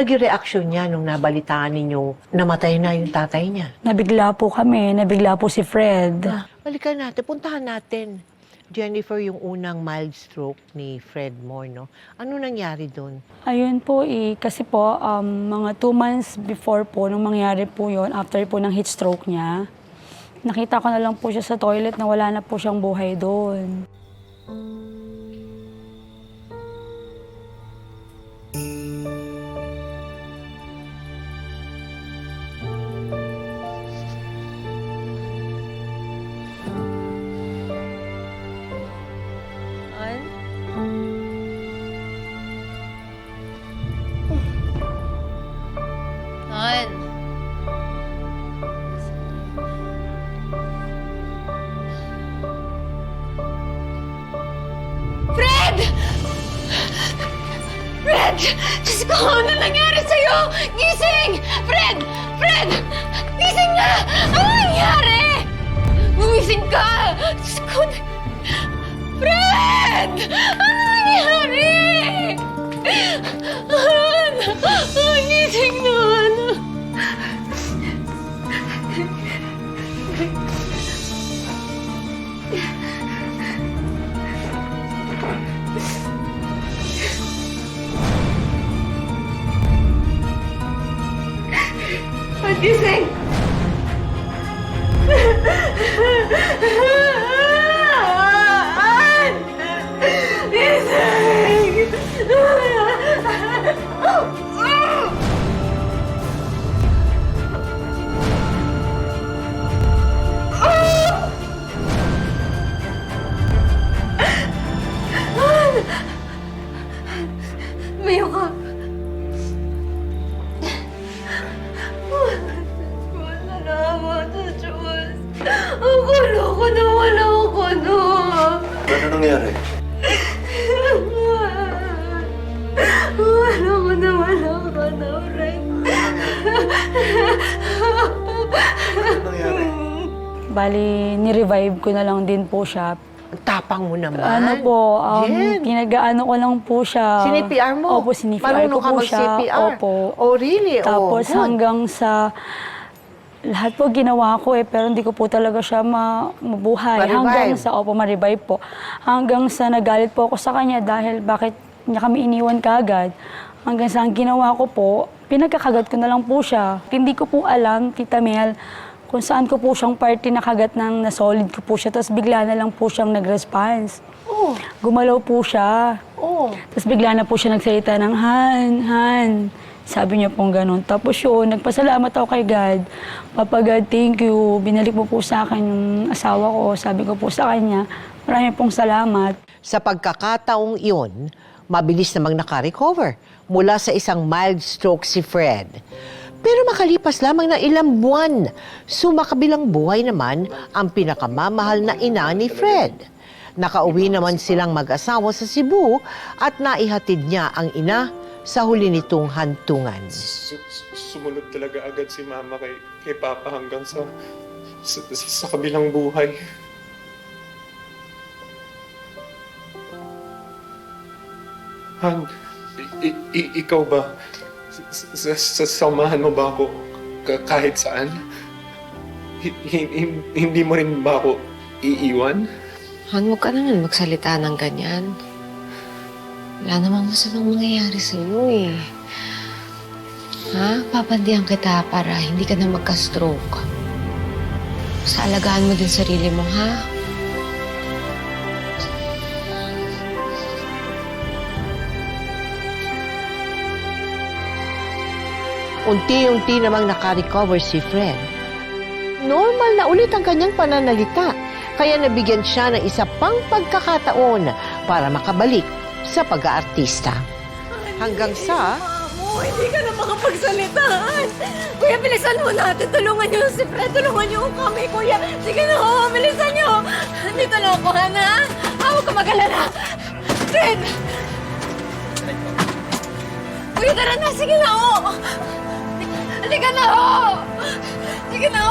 naging reaksyon niya nung nabalitaan ninyo namatay na yung tatay niya? Nabigla po kami, nabigla po si Fred. Balikan natin, puntahan natin. Jennifer, yung unang mild stroke ni Fred Moore, no? Ano nangyari doon? Ayun po kasi po, mga 2 months before po, nung mangyari po yon, after po ng heat stroke niya, nakita ko na lang po siya sa toilet na wala na po siyang buhay doon. Han. Fred! Fred! Diyos ko, ano nangyari sa'yo? Gising! Fred! Fred! Gising na! Ano nangyari? Gumising ka! Diyos ko, Fred! Ano nangyari? Han! Gising na, Han! Gising! Mayo ka. Salamat sa Diyos. Akala ko na wala ako na. Ano nangyari? Wala ko na wala ka na, Fred. Ano nangyari? Bali, ni-revive ko na lang din po siya. Ang tapang mo naman. Ano po, Jen. pinag-ano ko lang po siya. Sinipr mo? Opo, sinipr Marunong ko ka po siya. mag-CPR? Opo. Oh, really? Tapos good. hanggang sa lahat po ginawa ko pero hindi ko po talaga siya mabuhay. Ma-revive? Hanggang sa, ma-revive po. Hanggang sa nagalit po ako sa kanya dahil bakit niya kami iniwan kaagad. Hanggang sa ang ginawa ko po, pinagkakagat ko na lang po siya. Hindi ko po alam, Tita Mel, kung saan ko po siyang party nakagat ng na-solid ko po siya. Tapos bigla na lang po siyang nag-response. Oh. Gumalaw po siya. Oh. Tapos bigla na po siya nagsalita ng, Han. Sabi niya pong ganun. Tapos yun, nagpasalamat ako kay God. Papa God, thank you. Binalik mo po sa akin yung asawa ko. Sabi ko po sa kanya, marami pong salamat. Sa pagkakataong iyon, mabilis namang nakarecover mula sa isang mild stroke si Fred. Pero makalipas lamang ng ilang buwan, sumakabilang buhay naman ang pinakamamahal na ina ni Fred. Nakauwi naman silang mag-asawa sa Cebu at naihatid niya ang ina sa huli nitong hantungan. Sumunod talaga agad si Mama kay Papa hanggang sa kabilang buhay. Han, ikaw ba? Sasamahan mo ba ako kahit saan? Hindi mo rin ba ako iiwan? Han, huwag ka naman magsalita ng ganyan. Wala namang masamang mangyayari sa'yo eh. Ha? Papandihan kita para hindi ka na magka-stroke. Sa alagaan mo din sarili mo, ha? Unti-unti namang nakarecover si Fred. Normal na ulit ang kanyang pananalita, kaya nabigyan siya ng isa pang pagkakataon para makabalik sa pag-aartista. Hanggang sa... Hindi ka na makapagsalita. Kuya, bilisan mo natin. Tulungan niyo si Fred. Tulungan niyo kami, Kuya. Sige na, bilisan niyo. Dito na ako, Hana. Huwag ka mag-alala. Fred! Kuya, tara na. Sige na, Halika na, Sige na,